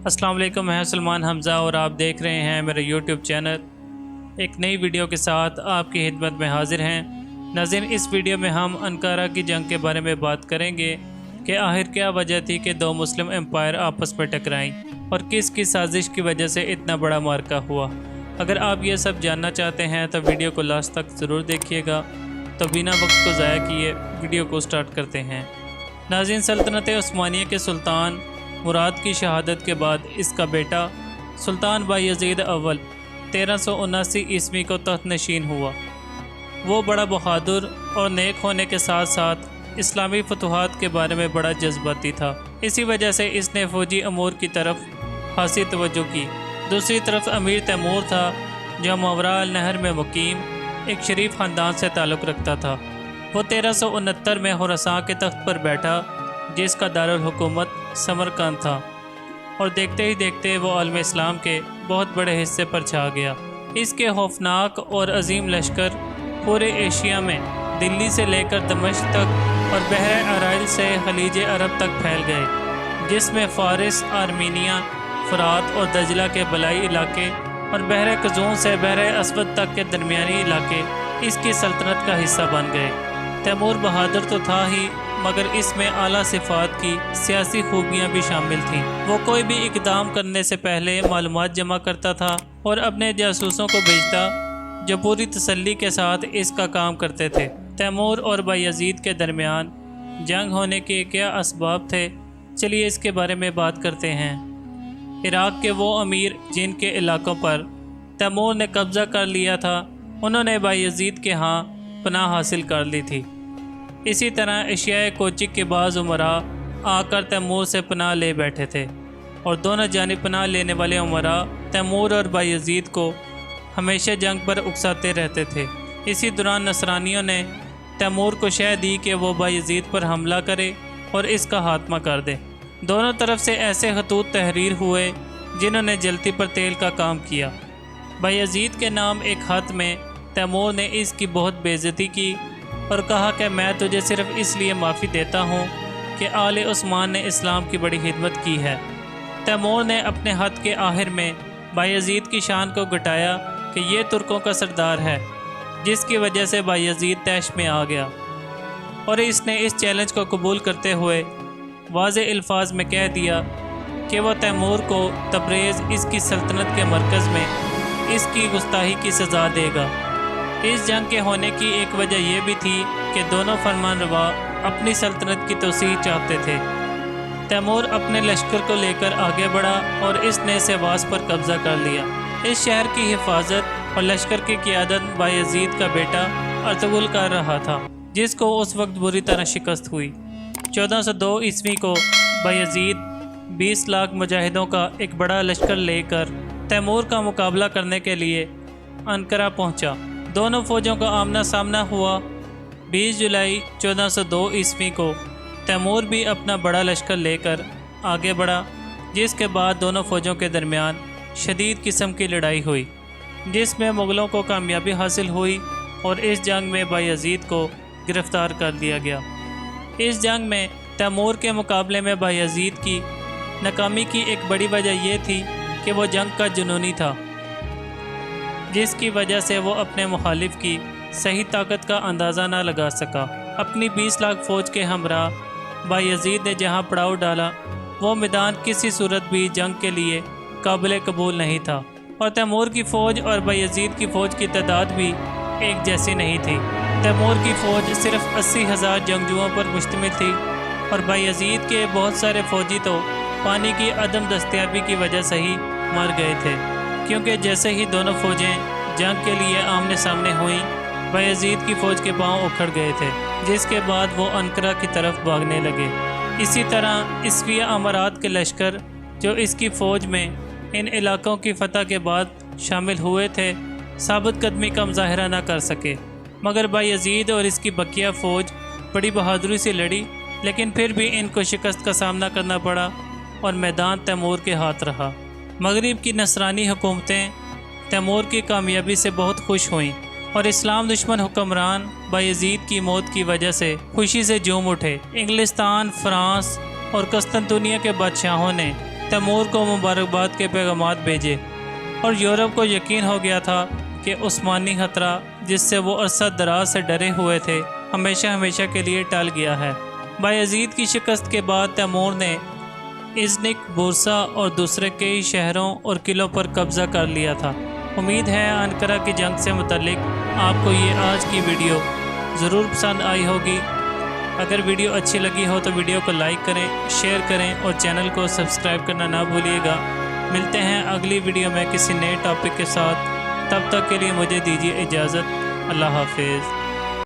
السلام علیکم، میں سلمان حمزہ اور آپ دیکھ رہے ہیں میرا یوٹیوب چینل۔ ایک نئی ویڈیو کے ساتھ آپ کی خدمت میں حاضر ہیں۔ ناظرین، اس ویڈیو میں ہم انقرہ کی جنگ کے بارے میں بات کریں گے کہ آخر کیا وجہ تھی کہ دو مسلم امپائر آپس میں ٹکرائیں اور کس کی سازش کی وجہ سے اتنا بڑا معرکہ ہوا۔ اگر آپ یہ سب جاننا چاہتے ہیں تو ویڈیو کو لاسٹ تک ضرور دیکھیے گا۔ تو بنا وقت کو ضائع کیے ویڈیو کو سٹارٹ کرتے ہیں۔ ناظرین، سلطنت عثمانیہ کے سلطان مراد کی شہادت کے بعد اس کا بیٹا سلطان بایزید اول 1379 عیسوی کو تخت نشین ہوا۔ وہ بڑا بہادر اور نیک ہونے کے ساتھ ساتھ اسلامی فتوحات کے بارے میں بڑا جذباتی تھا۔ اسی وجہ سے اس نے فوجی امور کی طرف خاصی توجہ کی۔ دوسری طرف امیر تیمور تھا جو ماوراء النہر میں مقیم ایک شریف خاندان سے تعلق رکھتا تھا۔ وہ 1369 میں خراسان کے تخت پر بیٹھا جس کا دارالحکومت سمرقند تھا، اور دیکھتے ہی دیکھتے وہ عالم اسلام کے بہت بڑے حصے پر چھا گیا۔ اس کے خوفناک اور عظیم لشکر پورے ایشیا میں دلی سے لے کر دمشق تک اور بحر ارائل سے خلیج عرب تک پھیل گئے، جس میں فارس، آرمینیا، فرات اور دجلہ کے بلائی علاقے اور بحر قزون سے بحر اسود تک کے درمیانی علاقے اس کی سلطنت کا حصہ بن گئے۔ تیمور بہادر تو تھا ہی، مگر اس میں اعلیٰ صفات کی سیاسی خوبیاں بھی شامل تھیں۔ وہ کوئی بھی اقدام کرنے سے پہلے معلومات جمع کرتا تھا اور اپنے جاسوسوں کو بھیجتا جو پوری تسلی کے ساتھ اس کا کام کرتے تھے۔ تیمور اور بایزید کے درمیان جنگ ہونے کے کیا اسباب تھے، چلیے اس کے بارے میں بات کرتے ہیں۔ عراق کے وہ امیر جن کے علاقوں پر تیمور نے قبضہ کر لیا تھا، انہوں نے بایزید کے ہاں پناہ حاصل کر لی تھی۔ اسی طرح ایشیائے کوچک کے بعض امراء آ کر تیمور سے پناہ لے بیٹھے تھے، اور دونوں جانب پناہ لینے والے امراء تیمور اور بایزید کو ہمیشہ جنگ پر اکساتے رہتے تھے۔ اسی دوران نصرانیوں نے تیمور کو شہ دی کہ وہ بایزید پر حملہ کرے اور اس کا خاتمہ کر دے۔ دونوں طرف سے ایسے خطوط تحریر ہوئے جنہوں نے جلتی پر تیل کا کام کیا۔ بایزید کے نام ایک خط میں تیمور نے اس کی بہت بے عزتی کی اور کہا کہ میں تجھے صرف اس لیے معافی دیتا ہوں کہ آل عثمان نے اسلام کی بڑی خدمت کی ہے۔ تیمور نے اپنے خط کے آخر میں بایزید کی شان کو گھٹایا کہ یہ ترکوں کا سردار ہے، جس کی وجہ سے بایزید طیش میں آ گیا، اور اس نے اس چیلنج کو قبول کرتے ہوئے واضح الفاظ میں کہہ دیا کہ وہ تیمور کو تبریز اس کی سلطنت کے مرکز میں اس کی گستاخی کی سزا دے گا۔ اس جنگ کے ہونے کی ایک وجہ یہ بھی تھی کہ دونوں فرمان روا اپنی سلطنت کی توسیع چاہتے تھے۔ تیمور اپنے لشکر کو لے کر آگے بڑھا اور اس نے سواس پر قبضہ کر لیا۔ اس شہر کی حفاظت اور لشکر کی قیادت بایزید کا بیٹا ارطغرل کر رہا تھا، جس کو اس وقت بری طرح شکست ہوئی۔ 1402 عیسوی کو بایزید 20 لاکھ مجاہدوں کا ایک بڑا لشکر لے کر تیمور کا مقابلہ کرنے کے لیے انقرہ پہنچا۔ دونوں فوجوں کا آمنا سامنا ہوا۔ 20 جولائی 1402 عیسوی کو تیمور بھی اپنا بڑا لشکر لے کر آگے بڑھا، جس کے بعد دونوں فوجوں کے درمیان شدید قسم کی لڑائی ہوئی، جس میں مغلوں کو کامیابی حاصل ہوئی اور اس جنگ میں بایزید کو گرفتار کر لیا گیا۔ اس جنگ میں تیمور کے مقابلے میں بایزید کی ناکامی کی ایک بڑی وجہ یہ تھی کہ وہ جنگ کا جنونی تھا، جس کی وجہ سے وہ اپنے مخالف کی صحیح طاقت کا اندازہ نہ لگا سکا۔ اپنی 20 لاکھ فوج کے ہمراہ بایزید نے جہاں پڑاؤ ڈالا، وہ میدان کسی صورت بھی جنگ کے لیے قابل قبول نہیں تھا، اور تیمور کی فوج اور بایزید کی فوج کی تعداد بھی ایک جیسی نہیں تھی۔ تیمور کی فوج صرف 80,000 جنگجوؤں پر مشتمل تھی، اور بایزید کے بہت سارے فوجی تو پانی کی عدم دستیابی کی وجہ سے ہی مر گئے تھے، کیونکہ جیسے ہی دونوں فوجیں جنگ کے لیے آمنے سامنے ہوئیں، بایزید کی فوج کے پاؤں اکھڑ گئے تھے، جس کے بعد وہ انقرہ کی طرف بھاگنے لگے۔ اسی طرح عیسوی امارات کے لشکر جو اس کی فوج میں ان علاقوں کی فتح کے بعد شامل ہوئے تھے، ثابت قدمی کا مظاہرہ نہ کر سکے، مگر بایزید اور اس کی بقیہ فوج بڑی بہادری سے لڑی، لیکن پھر بھی ان کو شکست کا سامنا کرنا پڑا اور میدان تیمور کے ہاتھ رہا۔ مغرب کی نصرانی حکومتیں تیمور کی کامیابی سے بہت خوش ہوئیں، اور اسلام دشمن حکمران بایزید کی موت کی وجہ سے خوشی سے جھوم اٹھے۔ انگلستان، فرانس اور قسطنطنیہ کے بادشاہوں نے تیمور کو مبارکباد کے پیغامات بھیجے، اور یورپ کو یقین ہو گیا تھا کہ عثمانی خطرہ جس سے وہ عرصہ دراز سے ڈرے ہوئے تھے ہمیشہ ہمیشہ کے لیے ٹل گیا ہے۔ بایزید کی شکست کے بعد تیمور نے ازنک، بورسا اور دوسرے کئی شہروں اور قلعوں پر قبضہ کر لیا تھا۔ امید ہے انقرہ کی جنگ سے متعلق آپ کو یہ آج کی ویڈیو ضرور پسند آئی ہوگی۔ اگر ویڈیو اچھی لگی ہو تو ویڈیو کو لائک کریں، شیئر کریں اور چینل کو سبسکرائب کرنا نہ بھولیے گا۔ ملتے ہیں اگلی ویڈیو میں کسی نئے ٹاپک کے ساتھ، تب تک کے لیے مجھے دیجیے اجازت۔ اللہ حافظ۔